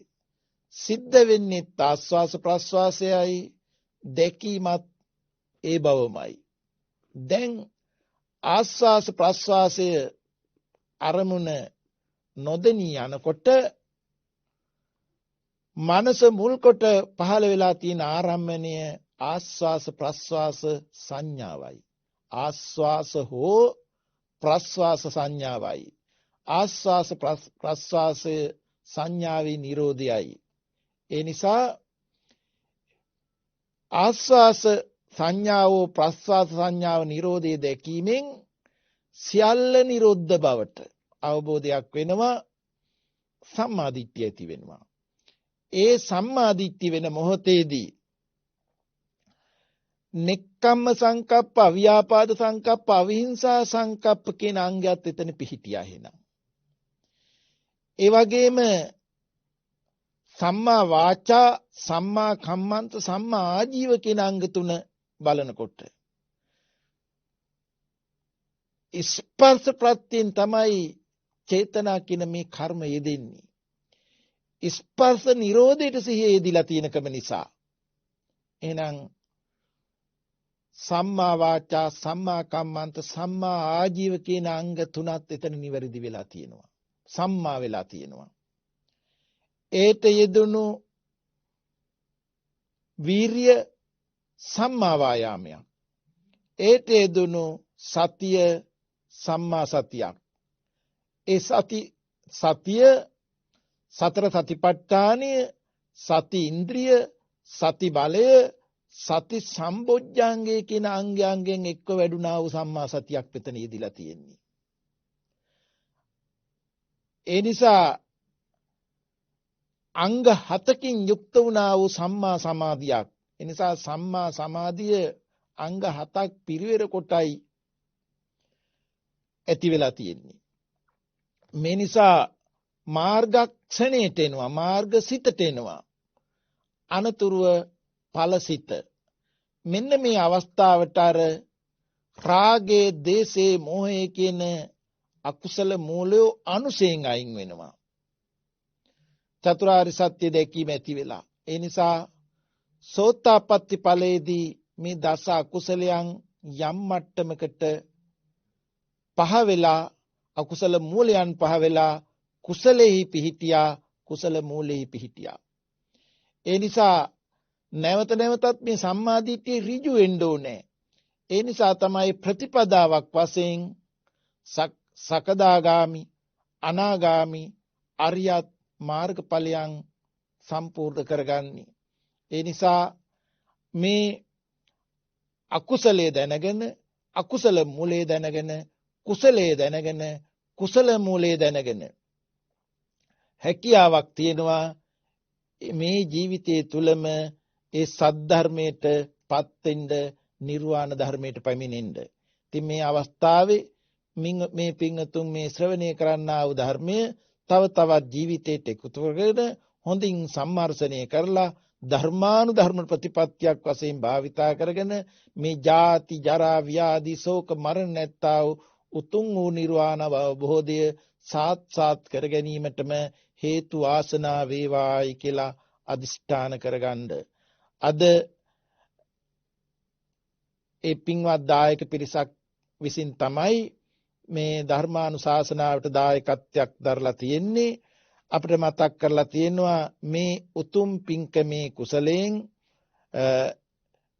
සිද්ධ වෙන්නේ ආස්වාස ප්‍රස්වාසයයි, දැකීමත් ඒ බවමයි. දැන් ආස්වාස ප්‍රස්වාසය අරමුණ නොදෙනී යනකොට මනස මුල් කොට පහළ වෙලා තියෙන ආරම්මණය ආස්වාස ප්‍රස්වාස සංඥාවයි. ආස්වාස හෝ ප්‍රස්වාස සංඥාවයි. ආස්වාස ප්‍රස්වාසය සංඥාවේ නිරෝධයයි. ඒ නිසා ආස්වාස සංඥාව ප්‍රස්වාස සංඥාව නිරෝධය දැකීමෙන් සියල්ල නිරුද්ධ බවට අවබෝධයක් වෙනවා. සම්මාදිට්ඨිය ඇති වෙනවා. ඒ සම්මාදිට්ඨිය වෙන මොහොතේදී නෙක්ඛම්ම සංකප්ප, අව්‍යාපාද සංකප්ප, අවිහිංසා සංකප්ප කියන අංගයත් එතන පිහිටියා එහෙනම්. ඒ වගේම සම්මා වාචා, සම්මා කම්මන්ත, සම්මා ආජීව කියන අංග තුන බලනකොට ස්පර්ශ ප්‍රත්‍යයෙන් තමයි චේතනා කියන මේ කර්ම යෙදෙන්නේ. ස්පර්ශ නිරෝධයට සිහිය යෙදিলা තියෙනකම නිසා. එහෙනම් සම්මා වාචා, සම්මා කම්මන්ත, සම්මා ආජීව කියන අංග තුනත් එතන නිවැරදි වෙලා තියෙනවා. සම්මා වෙලා තියෙනවා. ඒට යෙදුණු වීරිය සම්මා වායාමයක්. ඒට යෙදුණු සතිය සම්මා සතියක්. ඒ සතිය සතර සතිපට්ඨානය, සති ඉන්ද්‍රිය, සති බලය, සති සම්බොජ්ජංගය කියන අංගයන්ගෙන් එක්ක වැඩුණා වූ සම්මා සතියක් මෙතන යෙදිලා තියෙන්නේ. ඒ නිසා අංග 7කින් යුක්ත වුණා වූ සම්මා සමාධියක්. ඒ නිසා සම්මා සමාධිය අංග 7ක් පිරිවෙර කොටයි ඇති වෙලා තියෙන්නේ. මේ නිසා මාර්ගක්ෂණයට එනවා, මාර්ගසිතට එනවා, අනතුරුව ඵලසිත. මෙන්න මේ අවස්ථාවට අර රාගේ, දේශේ, මෝහයේ කියන අකුසල මූලය අනුසයෙන් අයින් වෙනවා. චතුරාර්ය සත්‍ය දැකීම ඇති වෙලා. ඒ නිසා සෝතාපට්ටි ඵලයේදී මේ දස අකුසලයන් යම් මට්ටමකට පහ වෙලා, අකුසල මූලයන් පහ වෙලා කුසලෙහි පිහිටියා, කුසල මූලෙහි පිහිටියා. ඒ නිසා නැවත නැවතත් මේ සම්මාදිට්ඨිය ඍජු වෙන්න ඕනේ. ඒ නිසා තමයි ප්‍රතිපදාවක් වශයෙන් සකදාගාමි, අනාගාමි, අරියත් මාර්ගඵලයන් සම්පූර්ණ කරගන්නේ. ඒ නිසා මේ අකුසලයේ දැනගෙන, අකුසල මූලයේ දැනගෙන, කුසලයේ දැනගෙන, කුසල මූලයේ දැනගෙන හැකියාවක් තියෙනවා මේ ජීවිතයේ තුලම ඒ සද්ධර්මයට පත් වෙන්න, නිර්වාණ ධර්මයට පැමිණෙන්න. ඉතින් මේ අවස්ථාවේ මේ පින්තුන් මේ ශ්‍රවණය කරන්නා වූ ධර්මය තව තවත් ජීවිතයට එකතු කරගෙන හොඳින් සම්මර්ෂණය කරලා ධර්මානුධර්ම ප්‍රතිපත්තියක් වශයෙන් භාවිතා කරගෙන මේ ජාති, ජරා, ව්‍යාධි, ශෝක, මරණ නැත්තා වූ උතුම් වූ නිර්වාණ අවබෝධය සාත්සාත් කර ගැනීමටම හේතු වාසනා වේවායි කියලා අදිෂ්ඨාන කරගන්න. අද ඒ පින්වත් දායක පිරිසක් විසින් තමයි මේ ධර්මානුශාසනාවට දායකත්වයක් දරලා තියෙන්නේ. අපිට මතක් කරලා තියෙනවා මේ උතුම් පින්කමේ කුසලයෙන්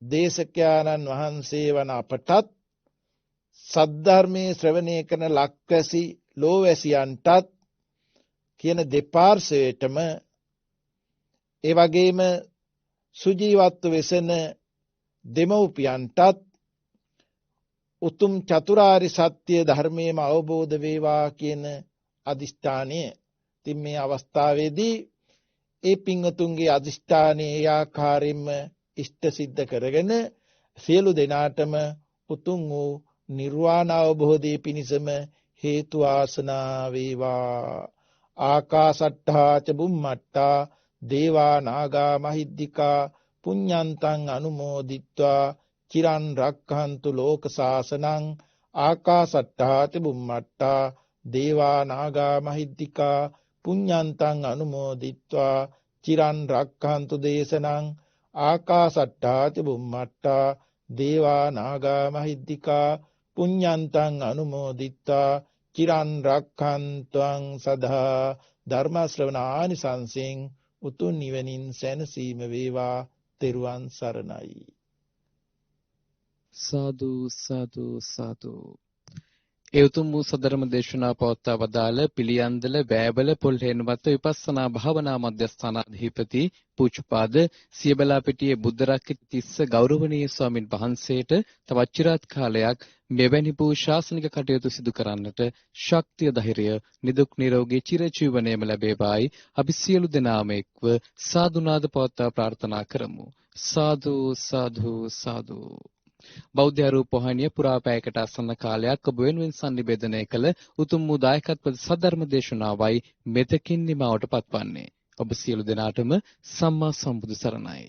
දේශකයාණන් වහන්සේ වන අපටත්, සද්ධර්මයේ ශ්‍රවණය කරන ලක්වැසි ලෝවැසියන්ටත් කියන දෙපාර්ශ්වයටම, ඒ වගේම සුජීවත්ව වෙසෙන දෙමව්පියන්ටත් උතුම් චතුරාර්ය සත්‍ය ධර්මයේම අවබෝධ වේවා කියන අදිෂ්ඨානය. ඉතින් මේ අවස්ථාවේදී ඒ පින්වතුන්ගේ අදිෂ්ඨානයේ ආකාරයෙන්ම ඉෂ්ට සිද්ධ කරගෙන සියලු දෙනාටම උතුම් වූ නිර්වාණ අවබෝධයේ පිණසම හේතු ආසනා වේවා. ආකාසට්ඨා ච බුම්මට්ඨා දේවා නාග මහිද්దికා පුඤ්ඤන්තං අනුමෝදිත්වා චිරන් රක්ඛන්තු ලෝක සාසනං. ආකාසට්ඨා ච බුම්මට්ඨා දේවා නාග මහිද්దికා පුඤ්ඤන්තං අනුමෝදිත්වා චිරන් රක්ඛන්තු දේශනං. ආකාසට්ඨා ච බුම්මට්ඨා දේවා නාග මහිද්దికා පුඤ්ඤන්තං අනුමෝදිත්වා චිරන් රක්ඛන්තුං සදා. ධර්ම ශ්‍රවණානිසංසෙන් උතුම් නිවනින් සැනසීම වේවා. තෙරුවන් සරණයි. සාදු සාදු සාදු. ඒ උතුම් වූ සදරම දේශනා පවත්වා වදාළ පිළියන්දල වැෑබල පොල්හේනවත්ත විපස්සනා භාවනා මධ්‍යස්ථානාධිපති පූජ්‍යපාද සියබලාපිටියේ බුද්ධරක්කිත තිස්ස ගෞරවනීය ස්වාමින් වහන්සේට තවත් চিරාත් කාලයක් මෙවැනි වූ ශාසනික කටයුතු සිදු කරන්නට ශක්තිය, ධෛර්යය, නිදුක් නිරෝගී චිරජීවනයේම ලැබේවායි අපි සියලු දෙනාම එක්ව සාදුනාද පවත්වා ප්‍රාර්ථනා කරමු. සාදු සාදු සාදු. බෞද්ධ රූපවාහිනිය පුරා පැයකට ආසන්න කාලයක් ඔබ වෙනුවෙන් සංනිවේදනය කළ උතුම් වූ දායකත්ව සද්ධර්ම දේශනාවයි මෙතකින් නිමවට පත්වන්නේ. ඔබ සියලු දෙනාටම සම්මා සම්බුදු සරණයි.